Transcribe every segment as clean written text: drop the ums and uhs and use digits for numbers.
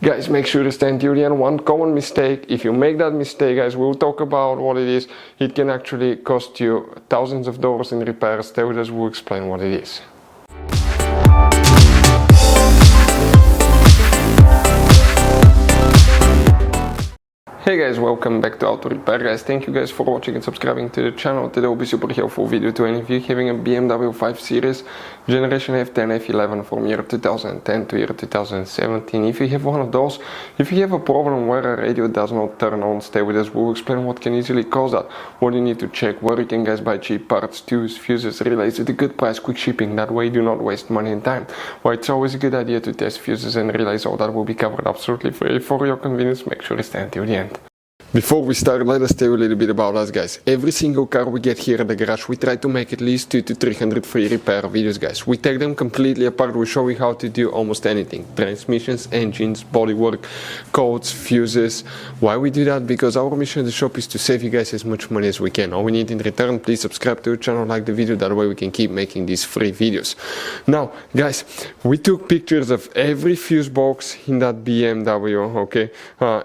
Guys, make sure to stay until the end. One common mistake, if you make that mistake, guys, we'll talk about what it is. It can actually cost you thousands of dollars in repairs. Stay with us, we'll explain what it is. Hey guys, welcome back to Auto Repair. Guys, thank you guys for watching and subscribing to the channel. Today will be super helpful video to any of you having a BMW 5 Series generation F10 F11 from year 2010 to year 2017. If you have one of those, if you have a problem where a radio does not turn on, stay with us. We'll explain what can easily cause that, what you need to check, where you can guys buy cheap parts, tools, fuses, relays at a good price, quick shipping. That way you do not waste money and time. Why it's always a good idea to test fuses and relays. All that will be covered absolutely free for your convenience. Make sure to stay until the end. Before we start, let us tell you a little bit about us, guys. Every single car we get here at the garage, we try to make at least 200 to 300 free repair videos, guys. We take them completely apart. We show you how to do almost anything: transmissions, engines, bodywork, codes, fuses. Why we do that? Because our mission at the shop is to save you guys as much money as we can. All we need in return, please subscribe to the channel, like the video. That way we can keep making these free videos. Now, guys, we took pictures of every fuse box in that BMW, okay?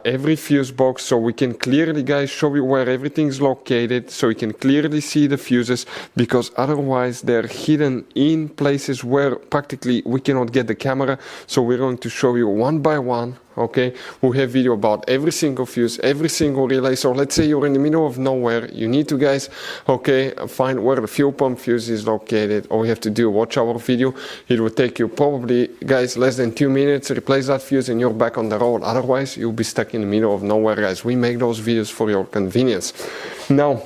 Every fuse box, so we can clearly, guys, show you where everything is located, so you can clearly see the fuses, because otherwise they're hidden in places where practically we cannot get the camera. So we're going to show you one by one, okay? We have video about every single fuse, every single relay. So let's say you're in the middle of nowhere, you need to, guys, okay, find where the fuel pump fuse is located. All you have to do, watch our video. It will take you probably, guys, less than 2 minutes, replace that fuse and you're back on the road. Otherwise you'll be stuck in the middle of nowhere, guys. We make those videos for your convenience. Now,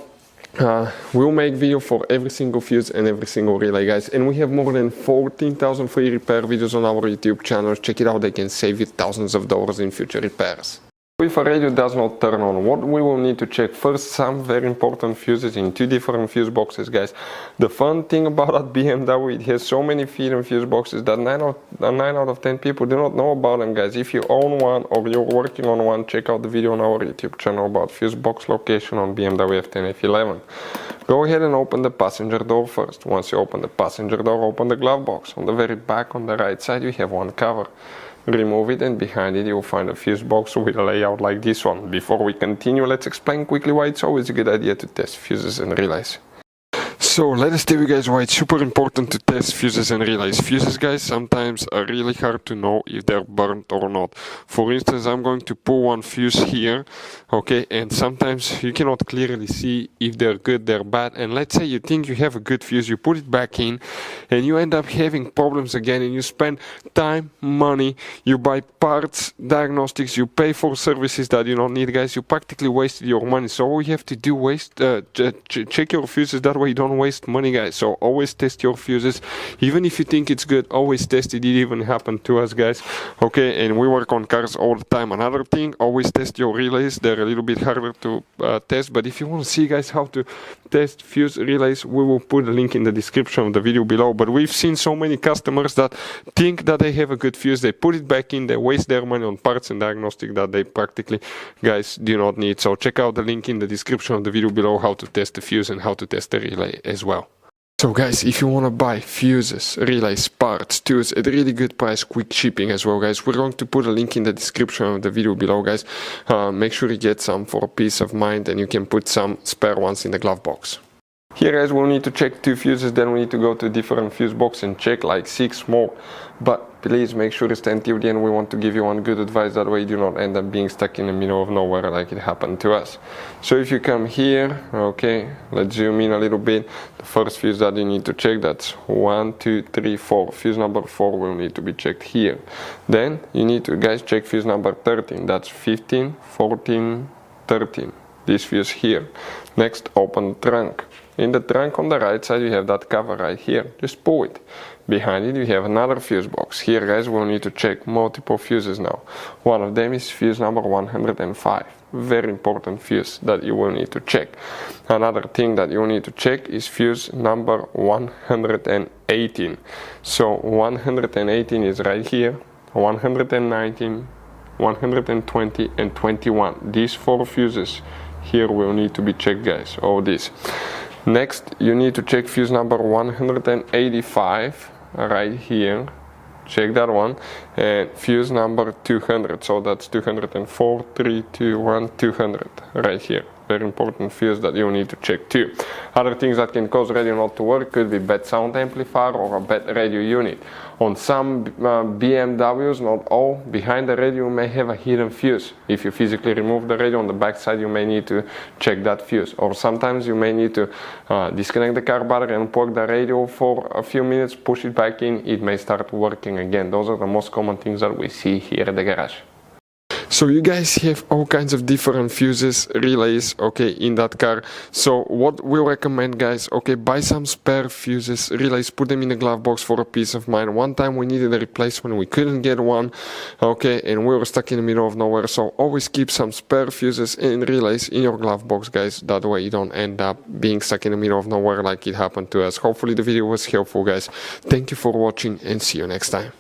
we'll make video for every single fuse and every single relay, guys, and we have more than 14,000 free repair videos on our YouTube channel. Check it out, they can save you thousands of dollars in future repairs. If a radio does not turn on, what we will need to check first, some very important fuses in 2 different fuse boxes, guys. The fun thing about that BMW, it has so many hidden fuse boxes that 9 out of 10 people do not know about them, guys. If you own one or you're working on one, check out the video on our YouTube channel about fuse box location on BMW F10 F11. Go ahead and open the passenger door first. Once you open the passenger door, open the glove box. On the very back on the right side you have one cover. Remove it, and behind it you'll find a fuse box with a layout like this one. Before we continue, let's explain quickly why it's always a good idea to test fuses and relays. So let us tell you guys why it's super important to test fuses and relays. Fuses, guys, sometimes are really hard to know if they're burnt or not. For instance, I'm going to pull one fuse here, okay, and sometimes you cannot clearly see if they're good, they're bad. And let's say you think you have a good fuse, you put it back in and you end up having problems again, and you spend time, money, you buy parts, diagnostics, you pay for services that you don't need, guys. You practically wasted your money. So all you have to do, check your fuses, that way you don't waste money, guys. So always test your fuses, even if you think it's good. Always test it. It even happened to us, guys, okay? And we work on cars all the time. Another thing, always test your relays. They're a little bit harder to test, but if you want to see, guys, how to test fuse relays, we will put a link in the description of the video below. But we've seen so many customers that think that they have a good fuse, they put it back in, they waste their money on parts and diagnostic that they practically, guys, do not need. So check out the link in the description of the video below, how to test the fuse and how to test the relay as well. So guys, if you want to buy fuses, relays, parts, tools at a really good price, quick shipping as well, guys, we're going to put a link in the description of the video below, guys. Make sure you get some for peace of mind, and you can put some spare ones in the glove box. Here, guys, we'll need to check 2 fuses, then we need to go to different fuse box and check like 6 more. But please make sure to stay until the end. We want to give you one good advice, that way you do not end up being stuck in the middle of nowhere like it happened to us. So if you come here, okay, let's zoom in a little bit. The first fuse that you need to check, that's 1, 2, 3, 4. Fuse number 4 will need to be checked here. Then you need to, guys, check fuse number 13. That's 15, 14, 13. This fuse here. Next, open the trunk. In the trunk on the right side you have that cover right here. Just pull it. Behind it you have another fuse box. Here, guys, we'll need to check multiple fuses now. One of them is fuse number 105. Very important fuse that you will need to check. Another thing that you will need to check is fuse number 118. So 118 is right here. 119, 120 and 21. These 4 fuses here will need to be checked, guys. All this. Next, you need to check fuse number 185 right here. check that one, and fuse number 200, so that's 204, 3, 2, 1, 200 right here. Very important fuse that you need to check too. Other things that can cause radio not to work could be bad sound amplifier or a bad radio unit. On some BMWs, not all, behind the radio you may have a hidden fuse. If you physically remove the radio on the back side, you may need to check that fuse. Or sometimes you may need to disconnect the car battery and plug the radio for a few minutes, push it back in, it may start working again. Those are the most common things that we see here at the garage. So you guys have all kinds of different fuses, relays, okay, in that car. So what we recommend, guys, okay, buy some spare fuses, relays, put them in the glove box for a peace of mind. One time we needed a replacement, we couldn't get one, okay, and we were stuck in the middle of nowhere. So always keep some spare fuses and relays in your glove box, guys. That way you don't end up being stuck in the middle of nowhere like it happened to us. Hopefully the video was helpful, guys. Thank you for watching and see you next time.